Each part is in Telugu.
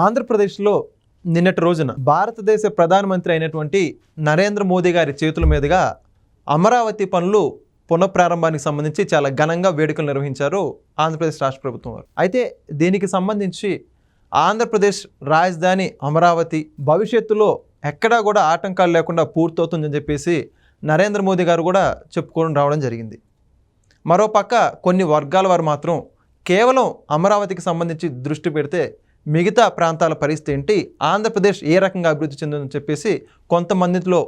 ఆంధ్రప్రదేశ్లో నిన్నటి రోజున భారతదేశ ప్రధానమంత్రి అయినటువంటి నరేంద్ర మోదీ గారి చేతుల మీదుగా అమరావతి పనులు పునఃప్రారంభానికి సంబంధించి చాలా ఘనంగా వేడుకలు నిర్వహించారు ఆంధ్రప్రదేశ్ రాష్ట్ర ప్రభుత్వం వారు. అయితే దీనికి సంబంధించి ఆంధ్రప్రదేశ్ రాజధాని అమరావతి భవిష్యత్తులో ఎక్కడా కూడా ఆటంకాలు లేకుండా పూర్తవుతుందని చెప్పేసి నరేంద్ర మోదీ గారు కూడా చెప్పుకోవడం రావడం జరిగింది. మరోపక్క కొన్ని వర్గాల వారు మాత్రం కేవలం అమరావతికి సంబంధించి దృష్టి పెడితే మిగతా ప్రాంతాల పరిస్థితి ఏంటి, ఆంధ్రప్రదేశ్ ఏ రకంగా అభివృద్ధి చెందిందని చెప్పేసి కొంతమందిలో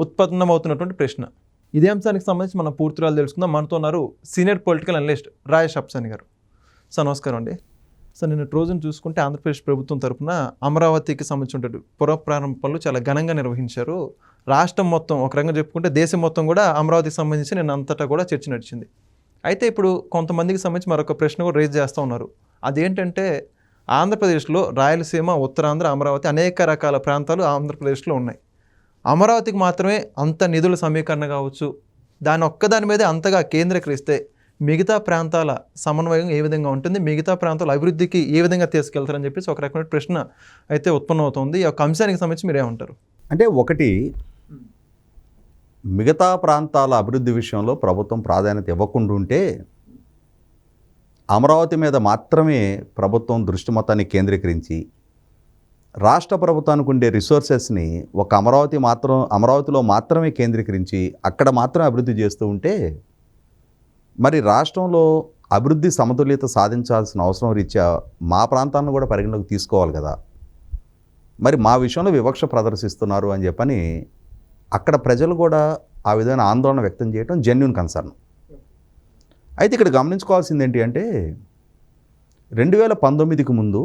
ఉత్పన్నమవుతున్నటువంటి ప్రశ్న. ఇదే అంశానికి సంబంధించి మనం పూర్తిగా తెలుసుకుందాం. మనతో ఉన్నారు సీనియర్ పొలిటికల్ అనలిస్ట్ రాజేష్ అప్సాని గారు. సార్ నమస్కారం అండి. సార్ నిన్నటి రోజున చూసుకుంటే ఆంధ్రప్రదేశ్ ప్రభుత్వం తరఫున అమరావతికి సంబంధించిన పునఃప్రారంభ పనులు చాలా ఘనంగా నిర్వహించారు. రాష్ట్రం మొత్తం ఒక రకంగా చెప్పుకుంటే దేశం మొత్తం కూడా అమరావతికి సంబంధించి నిన్న అంతటా కూడా చర్చ నడిచింది. అయితే ఇప్పుడు కొంతమందికి సంబంధించి మరొక ప్రశ్న కూడా రేజ్ చేస్తూ ఉన్నారు. అదేంటంటే ఆంధ్రప్రదేశ్లో రాయలసీమ, ఉత్తరాంధ్ర, అమరావతి అనేక రకాల ప్రాంతాలు ఆంధ్రప్రదేశ్లో ఉన్నాయి. అమరావతికి మాత్రమే అంత నిధుల సమీకరణ కావచ్చు, దాని ఒక్కదాని మీదే అంతగా కేంద్రీకరిస్తే మిగతా ప్రాంతాల సమన్వయం ఏ విధంగా ఉంటుంది, మిగతా ప్రాంతాల అభివృద్ధికి ఏ విధంగా తీసుకెళ్తారని చెప్పేసి ఒక రకమైన ప్రశ్న అయితే ఉత్పన్నమవుతుంది. ఈ యొక్క అంశానికి సంబంధించి మీరు ఏమంటారు? అంటే ఒకటి, మిగతా ప్రాంతాల అభివృద్ధి విషయంలో ప్రభుత్వం ప్రాధాన్యత ఇవ్వకుండా ఉంటే అమరావతి మీద మాత్రమే ప్రభుత్వం దృష్టి మొత్తాన్ని కేంద్రీకరించి రాష్ట్ర ప్రభుత్వానికి ఉండే రిసోర్సెస్ని ఒక అమరావతిలో మాత్రమే కేంద్రీకరించి అక్కడ మాత్రమే అభివృద్ధి చేస్తూ ఉంటే మరి రాష్ట్రంలో అభివృద్ధి సమతుల్యత సాధించాల్సిన అవసరం రీత్యా మా ప్రాంతాలను కూడా పరిగణలోకి తీసుకోవాలి కదా. మరి మా విషయంలో వివక్ష ప్రదర్శిస్తున్నారు అని చెప్పని అక్కడ ప్రజలు కూడా ఆ విధమైన ఆందోళన వ్యక్తం చేయడం జెన్యూన్ కన్సర్న్. అయితే ఇక్కడ గమనించుకోవాల్సింది ఏంటి అంటే 2019కి ముందు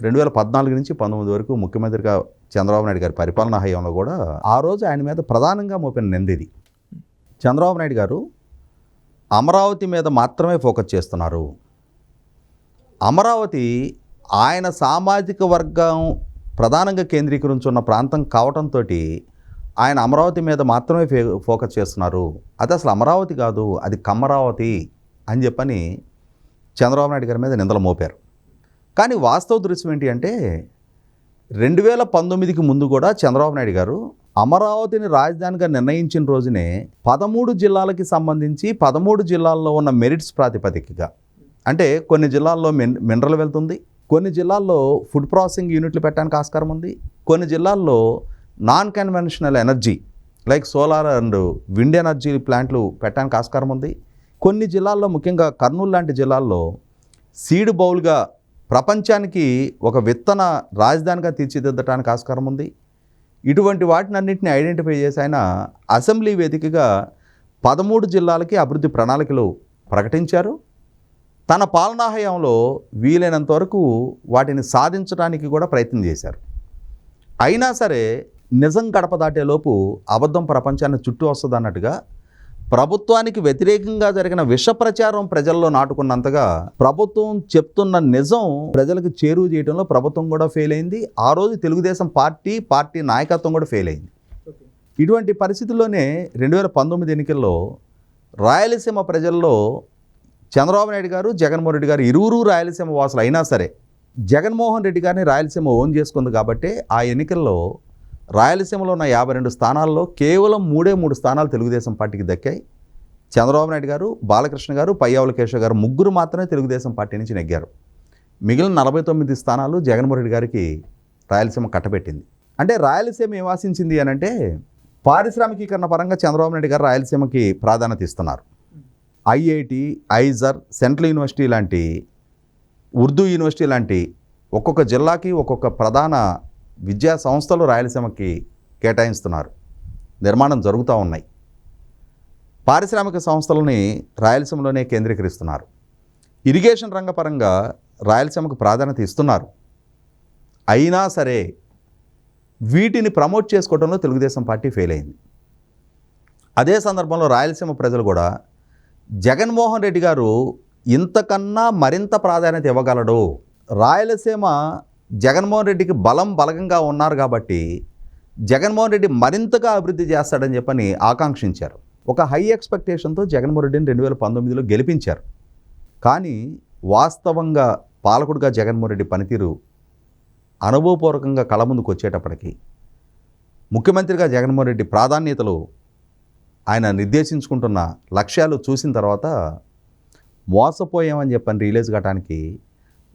2014 నుంచి 19 వరకు ముఖ్యమంత్రిగా చంద్రబాబు నాయుడు గారి పరిపాలనా హయాంలో కూడా ఆ రోజు ఆయన మీద ప్రధానంగా మోపిన నిందిది. చంద్రబాబు నాయుడు గారు అమరావతి మీద మాత్రమే ఫోకస్ చేస్తున్నారు. అమరావతి ఆయన సామాజిక వర్గం ప్రధానంగా కేంద్రీకరించున్న ప్రాంతం కావడంతో ఆయన అమరావతి మీద మాత్రమే ఫోకస్ చేస్తున్నారు. అది అసలు అమరావతి కాదు, అది కమ్మరావతి అని చెప్పని చంద్రబాబు నాయుడు గారి మీద నిందలు మోపారు. కానీ వాస్తవ దృశ్యం ఏంటి అంటే 2019కి ముందు కూడా చంద్రబాబు నాయుడు గారు అమరావతిని రాజధానిగా నిర్ణయించిన రోజునే 13 జిల్లాలకి సంబంధించి 13 జిల్లాల్లో ఉన్న మెరిట్స్ ప్రాతిపదికగా, అంటే కొన్ని జిల్లాల్లో మినరల్ వెళ్తుంది, కొన్ని జిల్లాల్లో ఫుడ్ ప్రాసెసింగ్ యూనిట్లు పెట్టడానికి ఆస్కారం ఉంది, కొన్ని జిల్లాల్లో non conventional energy like solar and wind energy ప్లాంట్లు పెట్టడానికి ఆస్కారం ఉంది, కొన్ని జిల్లాల్లో ముఖ్యంగా కర్నూలు లాంటి జిల్లాల్లో సీడ్ బౌల్గా ప్రపంచానికి ఒక విత్తన రాజధానిగా తీర్చిదిద్దడానికి ఆస్కారం ఉంది. ఇటువంటి వాటినన్నింటినీ ఐడెంటిఫై చేసి ఆయన అసెంబ్లీ వేదికగా 13 జిల్లాలకి అభివృద్ధి ప్రణాళికలు ప్రకటించారు. తన పాలనా హయాంలో వీలైనంత వరకు వాటిని సాధించడానికి కూడా ప్రయత్నం చేశారు. అయినా సరే నిజం గడప దాటేలోపు అబద్ధం ప్రపంచాన్ని చుట్టూ వస్తుంది అన్నట్టుగా ప్రభుత్వానికి వ్యతిరేకంగా జరిగిన విష ప్రచారం ప్రజల్లో నాటుకున్నంతగా ప్రభుత్వం చెప్తున్న నిజం ప్రజలకు చేరువ చేయడంలో ప్రభుత్వం కూడా ఫెయిల్ అయింది. ఆ రోజు తెలుగుదేశం పార్టీ నాయకత్వం కూడా ఫెయిల్ అయింది. ఇటువంటి పరిస్థితుల్లోనే 2019 ఎన్నికల్లో రాయలసీమ ప్రజల్లో చంద్రబాబు నాయుడు గారు, జగన్మోహన్ రెడ్డి గారు ఇరువురు రాయలసీమ వాసులు అయినా సరే జగన్మోహన్ రెడ్డి గారిని రాయలసీమ ఓన్ చేసుకుంది కాబట్టి ఆ ఎన్నికల్లో రాయలసీమలో ఉన్న 52 స్థానాల్లో కేవలం 3 స్థానాలు తెలుగుదేశం పార్టీకి దక్కాయి. చంద్రబాబు నాయుడు గారు, బాలకృష్ణ గారు, పయ్యావుల కేశవ్ గారు ముగ్గురు మాత్రమే తెలుగుదేశం పార్టీ నుంచి నెగ్గారు. మిగిలిన 49 స్థానాలు జగన్మోహన్ రెడ్డి గారికి రాయలసీమ కట్టబెట్టింది. అంటే రాయలసీమ ఏం ఆశించింది అని అంటే పారిశ్రామికీకరణ పరంగా చంద్రబాబు నాయుడు గారు రాయలసీమకి ప్రాధాన్యత ఇస్తున్నారు. ఐఐటి, ఐజర్, సెంట్రల్ యూనివర్సిటీ లాంటి, ఉర్దూ యూనివర్సిటీ లాంటి ఒక్కొక్క జిల్లాకి ఒక్కొక్క ప్రధాన విద్యా సంస్థలు రాయలసీమకి కేటాయిస్తున్నారు, నిర్మాణం జరుగుతూ ఉన్నాయి. పారిశ్రామిక సంస్థలని రాయలసీమలోనే కేంద్రీకరిస్తున్నారు. ఇరిగేషన్ రంగపరంగా రాయలసీమకు ప్రాధాన్యత ఇస్తున్నారు. అయినా సరే వీటిని ప్రమోట్ చేసుకోవడంలో తెలుగుదేశం పార్టీ ఫెయిల్ అయింది. అదే సందర్భంలో రాయలసీమ ప్రజలు కూడా జగన్మోహన్ రెడ్డి గారు ఇంతకన్నా మరింత ప్రాధాన్యత ఇవ్వగలడు, రాయలసీమ జగన్మోహన్ రెడ్డికి బలంగా ఉన్నారు కాబట్టి జగన్మోహన్ రెడ్డి మరింతగా అభివృద్ధి చేస్తాడని చెప్పని ఆకాంక్షించారు. ఒక హై ఎక్స్పెక్టేషన్తో జగన్మోహన్ రెడ్డిని 2019లో గెలిపించారు. కానీ వాస్తవంగా పాలకుడిగా జగన్మోహన్ రెడ్డి పనితీరు అనుభవపూర్వకంగా కళ ముందుకు వచ్చేటప్పటికి ముఖ్యమంత్రిగా జగన్మోహన్ రెడ్డి ప్రాధాన్యతలు ఆయన నిర్దేశించుకుంటున్న లక్ష్యాలు చూసిన తర్వాత మోసపోయామని చెప్పని రిలీజ్ కావడానికి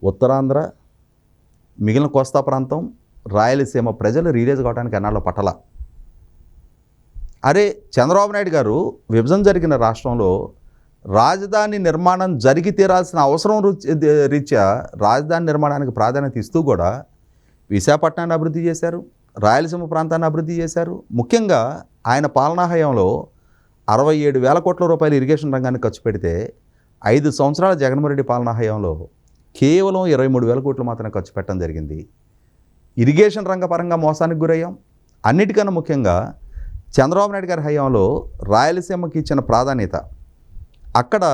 ఉత్తరాంధ్ర, మిగిలిన కోస్తా ప్రాంతం, రాయలసీమ ప్రజలు రిలీజ్ కావడానికి అన్నాళ్ళు పట్టల. అరే, చంద్రబాబు నాయుడు గారు విభజన జరిగిన రాష్ట్రంలో రాజధాని నిర్మాణం జరిగి తీరాల్సిన అవసరం రీత్యా రాజధాని నిర్మాణానికి ప్రాధాన్యత ఇస్తూ కూడా విశాఖపట్నాన్ని అభివృద్ధి చేశారు, రాయలసీమ ప్రాంతాన్ని అభివృద్ధి చేశారు. ముఖ్యంగా ఆయన పాలనా హయాంలో 67,000 కోట్ల రూపాయలు ఇరిగేషన్ రంగానికి ఖర్చు పెడితే 5 సంవత్సరాల జగన్మోహన్ రెడ్డి పాలనా హయాంలో కేవలం 23,000 కోట్లు మాత్రమే ఖర్చు పెట్టడం జరిగింది. ఇరిగేషన్ రంగపరంగా మోసానికి గురయ్యాం. అన్నిటికన్నా ముఖ్యంగా చంద్రబాబు నాయుడు గారి హయాంలో రాయలసీమకి ఇచ్చిన ప్రాధాన్యత, అక్కడ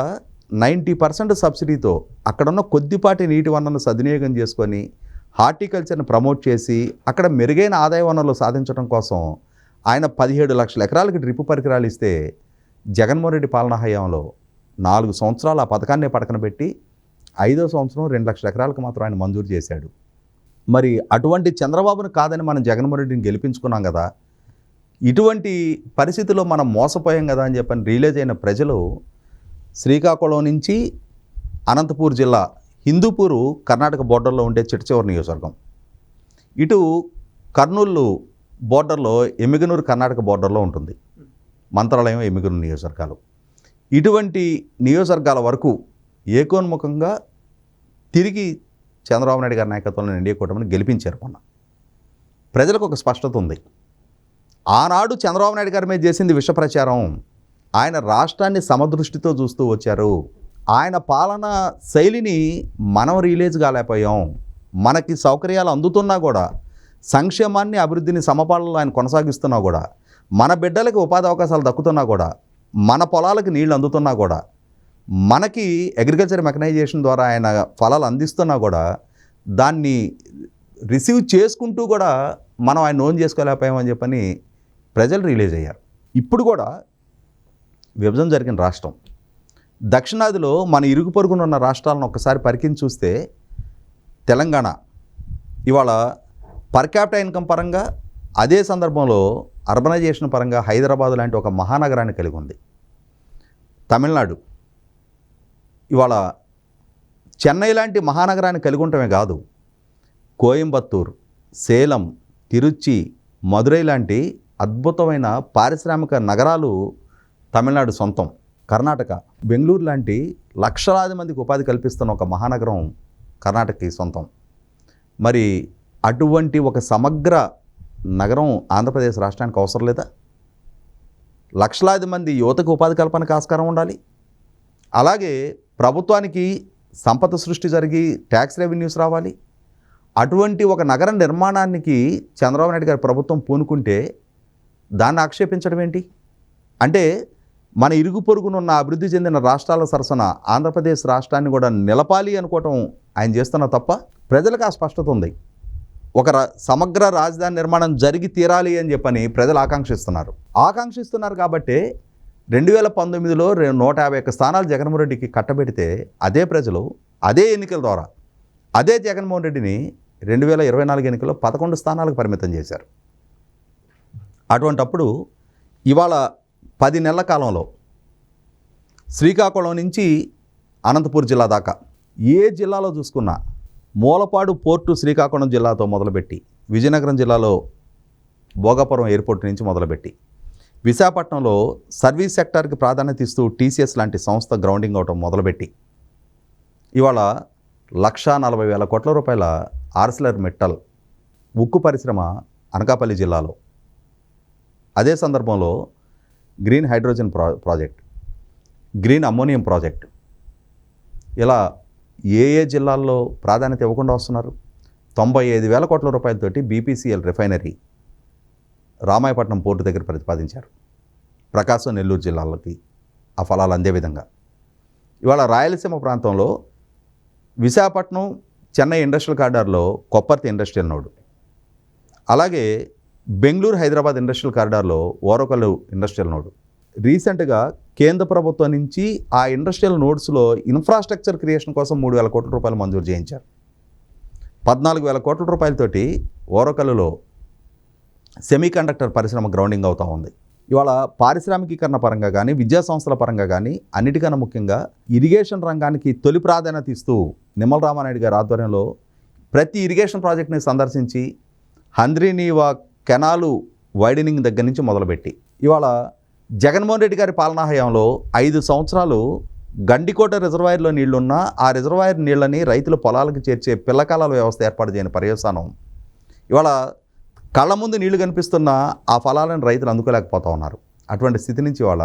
90% సబ్సిడీతో అక్కడున్న కొద్దిపాటి నీటి వనరులను సద్వినియోగం చేసుకొని హార్టికల్చర్ని ప్రమోట్ చేసి అక్కడ మెరుగైన ఆదాయ వనరులు సాధించడం కోసం ఆయన 17 లక్షల ఎకరాలకి డ్రిప్ పరికరాలు ఇస్తే జగన్మోహన్ రెడ్డి పాలనా హయాంలో 4 సంవత్సరాలు ఆ పథకాన్ని పక్కన పెట్టి 5వ సంవత్సరం 2 లక్షల ఎకరాలకు మాత్రం ఆయన మంజూరు చేశాడు. మరి అటువంటి చంద్రబాబును కాదని మనం జగన్మోహన్ రెడ్డిని గెలిపించుకున్నాం కదా, ఇటువంటి పరిస్థితుల్లో మనం మోసపోయాం కదా అని చెప్పని రిలీజ్ అయిన ప్రజలు శ్రీకాకుళం నుంచి అనంతపూర్ జిల్లా హిందూపూరు కర్ణాటక బోర్డర్లో ఉండే చిట్చివరి నియోజకవర్గం, ఇటు కర్నూలు బోర్డర్లో ఎమ్మిగనూరు కర్ణాటక బోర్డర్లో ఉంటుంది, మంత్రాలయం ఎమ్మిగనూరు నియోజకవర్గాలు. ఇటువంటి నియోజకవర్గాల వరకు ఏకోన్ముఖంగా తిరిగి చంద్రబాబు నాయుడు గారి నాయకత్వంలో ఎన్డీఏ కూటమిని గెలిపించారు. మొన్న ప్రజలకు ఒక స్పష్టత ఉంది. ఆనాడు చంద్రబాబు నాయుడు గారి మీద చేసింది విష ప్రచారం. ఆయన రాష్ట్రాన్ని సమదృష్టితో చూస్తూ వచ్చారు. ఆయన పాలన శైలిని మనం రిలీజ్ కాలేకపోయాం. మనకి సౌకర్యాలు అందుతున్నా కూడా, సంక్షేమాన్ని అభివృద్ధిని సమపాలనలో ఆయన కొనసాగిస్తున్నా కూడా, మన బిడ్డలకి ఉపాధి అవకాశాలు దక్కుతున్నా కూడా, మన పొలాలకు నీళ్లు అందుతున్నా కూడా, మనకి అగ్రికల్చర్ మెకనైజేషన్ ద్వారా ఆయన ఫలాలు అందిస్తున్నా కూడా, దాన్ని రిసీవ్ చేసుకుంటూ కూడా మనం ఆయన ఓన్ చేసుకోలేకపోయామని చెప్పని ప్రజలు రిలీజ్ అయ్యారు. ఇప్పుడు కూడా విభజన జరిగిన రాష్ట్రం దక్షిణాదిలో మన ఇరుగు పొరుగున ఉన్న రాష్ట్రాలను ఒక్కసారి పరికించి చూస్తే తెలంగాణ ఇవాళ పర్ క్యాపిటల్ ఇన్కమ్ పరంగా, అదే సందర్భంలో అర్బనైజేషన్ పరంగా హైదరాబాద్ లాంటి ఒక మహానగరాన్ని కలిగి ఉంది. తమిళనాడు ఇవాళ చెన్నై లాంటి మహానగరాన్ని కలిగి ఉండటమే కాదు, కోయంబత్తూర్, సేలం, తిరుచి, మదురై లాంటి అద్భుతమైన పారిశ్రామిక నగరాలు తమిళనాడు సొంతం. కర్ణాటక బెంగళూరు లాంటి లక్షలాది మందికి ఉపాధి కల్పిస్తున్న ఒక మహానగరం కర్ణాటకకి సొంతం. మరి అటువంటి ఒక సమగ్ర నగరం ఆంధ్రప్రదేశ్ రాష్ట్రానికి అవసరం లేదా? లక్షలాది మంది యువతకు ఉపాధి కల్పనకు ఆస్కారం ఉండాలి. అలాగే ప్రభుత్వానికి సంపద సృష్టి జరిగి ట్యాక్స్ రెవెన్యూస్ రావాలి. అటువంటి ఒక నగర నిర్మాణానికి చంద్రబాబు నాయుడు గారి ప్రభుత్వం పూనుకుంటే దాన్ని ఆక్షేపించడం ఏంటి? అంటే మన ఇరుగు పొరుగునున్న అభివృద్ధి చెందిన రాష్ట్రాల సరసన ఆంధ్రప్రదేశ్ రాష్ట్రాన్ని కూడా నిలపాలి అనుకోవటం ఆయన చేస్తున్న తప్ప. ప్రజలకు ఆ స్పష్టత ఉంది. ఒక సమగ్ర రాజధాని నిర్మాణం జరిగి తీరాలి అని చెప్పని ప్రజలు ఆకాంక్షిస్తున్నారు కాబట్టి 2019లో 151 స్థానాలు జగన్మోహన్ రెడ్డికి కట్టబెడితే అదే ప్రజలు అదే ఎన్నికల ద్వారా అదే జగన్మోహన్ రెడ్డిని 2024 ఎన్నికల్లో 11 స్థానాలకు పరిమితం చేశారు. అటువంటప్పుడు ఇవాళ 10 నెలల కాలంలో శ్రీకాకుళం నుంచి అనంతపూర్ జిల్లా దాకా ఏ జిల్లాలో చూసుకున్నా, మూలపాడు పోర్టు శ్రీకాకుళం జిల్లాతో మొదలుపెట్టి, విజయనగరం జిల్లాలో భోగాపురం ఎయిర్పోర్ట్ నుంచి మొదలుపెట్టి, విశాఖపట్నంలో సర్వీస్ సెక్టార్కి ప్రాధాన్యత ఇస్తూ టీసీఎస్ లాంటి సంస్థ గ్రౌండింగ్ అవటం మొదలుపెట్టి ఇవాళ 1,40,000 కోట్ల రూపాయల ఆర్సిలర్ మెట్టల్ ఉక్కు పరిశ్రమ అనకాపల్లి జిల్లాలో, అదే సందర్భంలో green hydrogen project, green ammonium project, ఇలా ఏ జిల్లాల్లో ప్రాధాన్యత ఇవ్వకుండా వస్తున్నారు? 95,000 కోట్ల రూపాయలతోటి బీపీసీఎల్ రిఫైనరీ రామాయపట్నం పోర్టు దగ్గర ప్రతిపాదించారు. ప్రకాశం, నెల్లూరు జిల్లాలకి ఆ ఫలాలు అందే విధంగా ఇవాళ రాయలసీమ ప్రాంతంలో విశాఖపట్నం, చెన్నై ఇండస్ట్రియల్ కారిడార్లో కొప్పర్తి ఇండస్ట్రియల్ నోడ్, అలాగే బెంగళూరు, హైదరాబాద్ ఇండస్ట్రియల్ కారిడార్లో ఓరకల్లు ఇండస్ట్రియల్ నోడ్. రీసెంట్గా కేంద్ర ప్రభుత్వం నుంచి ఆ ఇండస్ట్రియల్ నోడ్స్లో ఇన్ఫ్రాస్ట్రక్చర్ క్రియేషన్ కోసం 3,000 కోట్ల రూపాయలు మంజూరు చేయించారు. 14,000 కోట్ల రూపాయలతోటి ఓరకల్లులో సెమీకండక్టర్ పరిశ్రమ గ్రౌండింగ్ అవుతూ ఉంది. ఇవాళ పారిశ్రామికీకరణ పరంగా కానీ, విద్యా సంస్థల పరంగా కానీ, అన్నిటికన్నా ముఖ్యంగా ఇరిగేషన్ రంగానికి తొలి ప్రాధాన్యత ఇస్తూ నిమ్మల రామానాయుడు గారి ఆధ్వర్యంలో ప్రతి ఇరిగేషన్ ప్రాజెక్ట్ని సందర్శించి హంద్రీనీవా కెనాలు వైడనింగ్ దగ్గర నుంచి మొదలుపెట్టి ఇవాళ జగన్మోహన్ రెడ్డి గారి పాలనా హయాంలో 5 సంవత్సరాలు గండికోట రిజర్వాయర్లో నీళ్లున్నా ఆ రిజర్వాయర్ నీళ్ళని రైతుల పొలాలకు చేర్చే పిల్లకాలాల వ్యవస్థ ఏర్పాటు చేయని పర్యవసానం ఇవాళ కళ్ళ ముందు నీళ్లు కనిపిస్తున్న ఆ ఫలాలను రైతులు అందుకోలేకపోతూ ఉన్నారు. అటువంటి స్థితి నుంచి ఇవాళ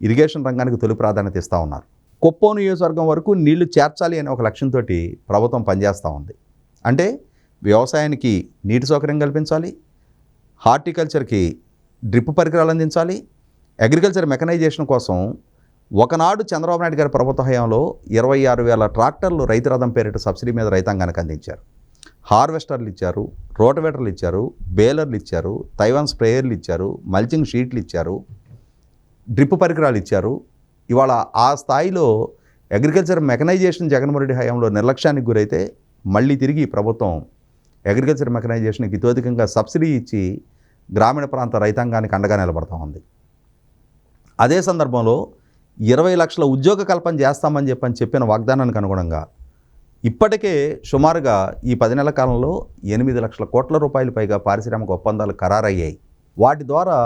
ఇరిగేషన్ రంగానికి తొలి ప్రాధాన్యత ఇస్తూ ఉన్నారు. కుప్పం నియోజకవర్గం వరకు నీళ్లు చేర్చాలి అనే ఒక లక్ష్యంతో ప్రభుత్వం పనిచేస్తూ ఉంది. అంటే వ్యవసాయానికి నీటి సౌకర్యం కల్పించాలి, హార్టికల్చర్కి డ్రిప్ పరికరాలు అందించాలి, అగ్రికల్చర్ మెకనైజేషన్ కోసం ఒకనాడు చంద్రబాబు నాయుడు గారి ప్రభుత్వ హయాంలో 26,000 ట్రాక్టర్లు రైతు రథం పేరిట సబ్సిడీ మీద రైతాంగానికి అందించారు. హార్వెస్టర్లు ఇచ్చారు, రోటవేటర్లు ఇచ్చారు, బేలర్లు ఇచ్చారు, తైవాన్ స్ప్రేయర్లు ఇచ్చారు, మల్చింగ్ షీట్లు ఇచ్చారు, డ్రిప్ పరికరాలు ఇచ్చారు. ఇవాళ ఆ స్థాయిలో అగ్రికల్చర్ మెకనైజేషన్ జగన్మోహన్ రెడ్డి హయాంలో నిర్లక్ష్యానికి గురైతే మళ్ళీ తిరిగి ప్రభుత్వం అగ్రికల్చర్ మెకనైజేషన్కి ఇతోధికంగా సబ్సిడీ ఇచ్చి గ్రామీణ ప్రాంత రైతాంగానికి అండగా నిలబడతా ఉంది. అదే సందర్భంలో 20 లక్షల ఉద్యోగ కల్పన చేస్తామని చెప్పిన వాగ్దానానికి అనుగుణంగా ఇప్పటికే సుమారుగా ఈ 10 నెలల కాలంలో 8 లక్షల కోట్ల రూపాయలు పైగా పారిశ్రామిక ఒప్పందాలు ఖరారయ్యాయి. వాటి ద్వారా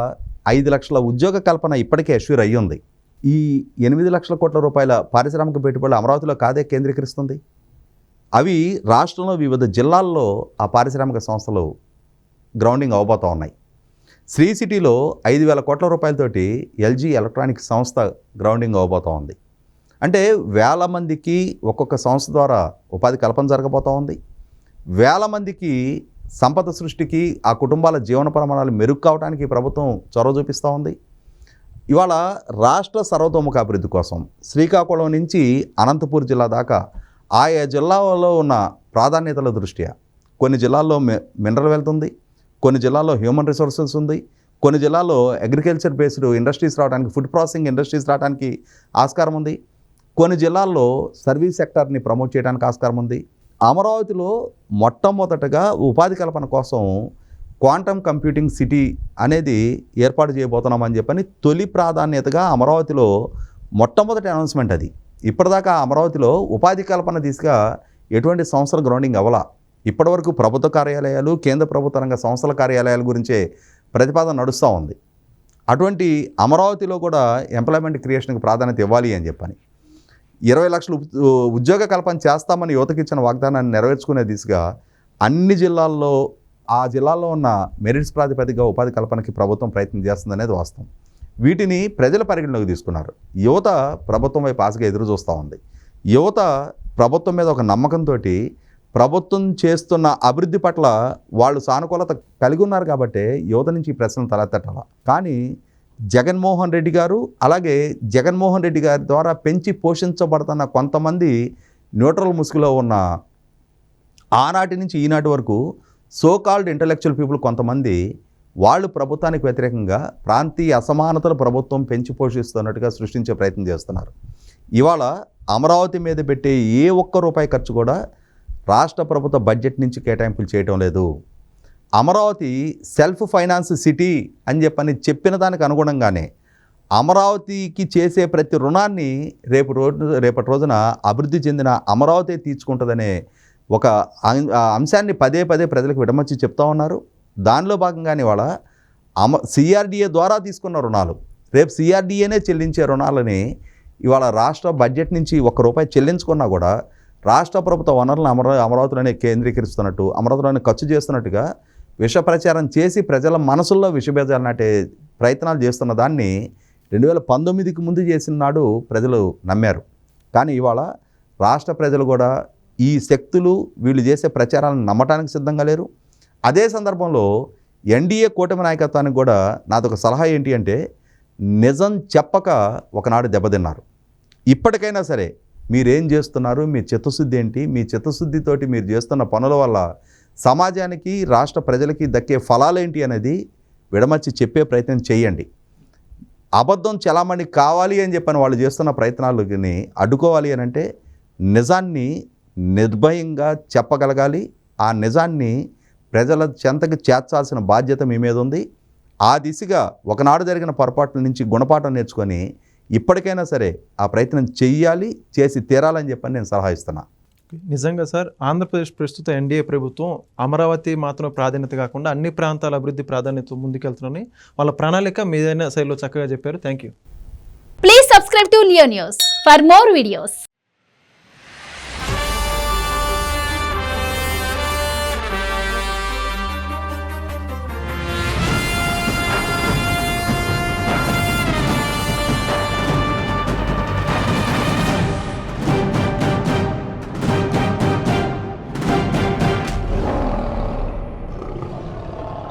5 లక్షల ఉద్యోగ కల్పన ఇప్పటికే అష్యూర్ అయ్యింది. ఈ 8 లక్షల కోట్ల రూపాయల పారిశ్రామిక పెట్టుబడులు అమరావతిలో కాదే కేంద్రీకరిస్తుంది. అవి రాష్ట్రంలో వివిధ జిల్లాల్లో ఆ పారిశ్రామిక సంస్థలు గ్రౌండింగ్ అవబోతూ ఉన్నాయి. శ్రీ సిటీలో 5,000 కోట్ల రూపాయలతోటి ఎల్జీ ఎలక్ట్రానిక్స్ సంస్థ గ్రౌండింగ్ అవబోతూ ఉంది. అంటే వేల మందికి ఒక్కొక్క సంస్థ ద్వారా ఉపాధి కల్పన జరగబోతూ ఉంది. వేల మందికి సంపద సృష్టికి ఆ కుటుంబాల జీవన ప్రమాణాలు మెరుగు కావడానికి ప్రభుత్వం చొరవ చూపిస్తూ ఉంది. ఇవాళ రాష్ట్ర సర్వతోముఖ అభివృద్ధి కోసం శ్రీకాకుళం నుంచి అనంతపూర్ జిల్లా దాకా ఆయా జిల్లాలో ఉన్న ప్రాధాన్యతల దృష్ట్యా కొన్ని జిల్లాల్లో మినరల్ వెల్త్ ఉంది, కొన్ని జిల్లాల్లో హ్యూమన్ రిసోర్సెస్ ఉంది, కొన్ని జిల్లాల్లో అగ్రికల్చర్ బేస్డ్ ఇండస్ట్రీస్ రావడానికి, ఫుడ్ ప్రాసెసింగ్ ఇండస్ట్రీస్ రావడానికి ఆస్కారం ఉంది, కొన్ని జిల్లాల్లో సర్వీస్ సెక్టార్ని ప్రమోట్ చేయడానికి ఆస్కారం ఉంది. అమరావతిలో మొట్టమొదటగా ఉపాధి కల్పన కోసం క్వాంటమ్ కంప్యూటింగ్ సిటీ అనేది ఏర్పాటు చేయబోతున్నామని చెప్పని తొలి ప్రాధాన్యతగా అమరావతిలో మొట్టమొదటి అనౌన్స్మెంట్ అది. ఇప్పటిదాకా అమరావతిలో ఉపాధి కల్పన దిశగా ఎటువంటి సంస్థల గ్రౌండింగ్ అవ్వలా. ఇప్పటివరకు ప్రభుత్వ కార్యాలయాలు, కేంద్ర ప్రభుత్వ రంగ సంస్థల కార్యాలయాల గురించే ప్రతిపాదన నడుస్తూ ఉంది. అటువంటి అమరావతిలో కూడా ఎంప్లాయ్మెంట్ క్రియేషన్కి ప్రాధాన్యత ఇవ్వాలి అని చెప్పని 20 లక్షలు ఉద్యోగ కల్పన చేస్తామని యువతకి ఇచ్చిన వాగ్దానాన్ని నెరవేర్చుకునే దిశగా అన్ని జిల్లాల్లో ఆ జిల్లాల్లో ఉన్న మెరిట్స్ ప్రాతిపదికగా ఉపాధి కల్పనకి ప్రభుత్వం ప్రయత్నం చేస్తుందనేది వాస్తవం. వీటిని ప్రజల పరిగణలోకి తీసుకున్నారు. యువత ప్రభుత్వం వైపు ఆశగా ఎదురు చూస్తూ ఉంది. యువత ప్రభుత్వం మీద ఒక నమ్మకంతో ప్రభుత్వం చేస్తున్న అభివృద్ధి పట్ల వాళ్ళు సానుకూలత కలిగి ఉన్నారు కాబట్టి యువత నుంచి ఈ ప్రశ్నలు తలెత్తట్టాల. కానీ జగన్మోహన్ రెడ్డి గారు, అలాగే జగన్మోహన్ రెడ్డి గారి ద్వారా పెంచి పోషించబడుతున్న కొంతమంది న్యూట్రల్ ముసుగులో ఉన్న ఆనాటి నుంచి ఈనాటి వరకు సోకాల్డ్ ఇంటలెక్చువల్ పీపుల్ కొంతమంది వాళ్ళు ప్రభుత్వానికి వ్యతిరేకంగా ప్రాంతీయ అసమానతలు ప్రభుత్వం పెంచి పోషిస్తున్నట్టుగా సృష్టించే ప్రయత్నం చేస్తున్నారు. ఇవాళ అమరావతి మీద పెట్టే ఏ ఒక్క రూపాయి ఖర్చు కూడా రాష్ట్ర ప్రభుత్వ బడ్జెట్ నుంచి కేటాయింపులు చేయటం లేదు. అమరావతి సెల్ఫ్ ఫైనాన్స్ సిటీ అని చెప్పిన దానికి అనుగుణంగానే అమరావతికి చేసే ప్రతి రుణాన్ని రేపటి రోజున అభివృద్ధి చెందిన అమరావతి తీర్చుకుంటుందనే ఒక అంశాన్ని పదే పదే ప్రజలకు విడమర్చి చెప్తా ఉన్నారు. దానిలో భాగంగానే ఇవాళ సిఆర్డీఏ ద్వారా తీసుకున్న రుణాలు రేపు సిఆర్డీఏనే చెల్లించే రుణాలని ఇవాళ రాష్ట్ర బడ్జెట్ నుంచి ₹1 చెల్లించుకున్నా కూడా రాష్ట్ర ప్రభుత్వ వనరులను అమరావతిలోనే కేంద్రీకరిస్తున్నట్టు, అమరావతిలోనే ఖర్చు చేస్తున్నట్టుగా విష ప్రచారం చేసి ప్రజల మనసుల్లో విషబీజాలు నాటే ప్రయత్నాలు చేస్తున్న దాన్ని 2019కి ముందు చేసిన నాడు ప్రజలు నమ్మారు. కానీ ఇవాళ రాష్ట్ర ప్రజలు కూడా ఈ శక్తులు వీళ్ళు చేసే ప్రచారాలను నమ్మటానికి సిద్ధంగా లేరు. అదే సందర్భంలో ఎన్డీఏ కూటమి నాయకత్వానికి కూడా నాదొక సలహా ఏంటి అంటే, నిజం చెప్పక ఒకనాడు దెబ్బతిన్నారు. ఇప్పటికైనా సరే మీరేం చేస్తున్నారు, మీ చిత్తశుద్ధి ఏంటి, మీ చిత్తశుద్ధితోటి మీరు చేస్తున్న పనుల వల్ల సమాజానికి, రాష్ట్ర ప్రజలకి దక్కే ఫలాలేంటి అనేది విడమర్చి చెప్పే ప్రయత్నం చేయండి. అబద్ధం చలామణి కావాలి అని చెప్పని వాళ్ళు చేస్తున్న ప్రయత్నాలని అడ్డుకోవాలి అని అంటే నిజాన్ని నిర్భయంగా చెప్పగలగాలి, ఆ నిజాన్ని ప్రజల చెంతకి చేర్చాల్సిన బాధ్యత మీ మీద ఉంది. ఆ దిశగా ఒకనాడు జరిగిన పొరపాట్ల నుంచి గుణపాఠం నేర్చుకొని ఇప్పటికైనా సరే ఆ ప్రయత్నం చెయ్యాలి, చేసి తీరాలని చెప్పని నేను సలహా ఇస్తున్నా. నిజంగా సార్, ఆంధ్రప్రదేశ్ ప్రస్తుత ఎన్డీఏ ప్రభుత్వం అమరావతి మాత్రం ప్రాధాన్యత కాకుండా అన్ని ప్రాంతాల అభివృద్ధి ప్రాధాన్యత ముందుకెళ్తున్నారని వాళ్ళ ప్రణాళిక మీదైన శైలిలో చక్కగా చెప్పారు. Thank you. Please subscribe to Leo News for more videos.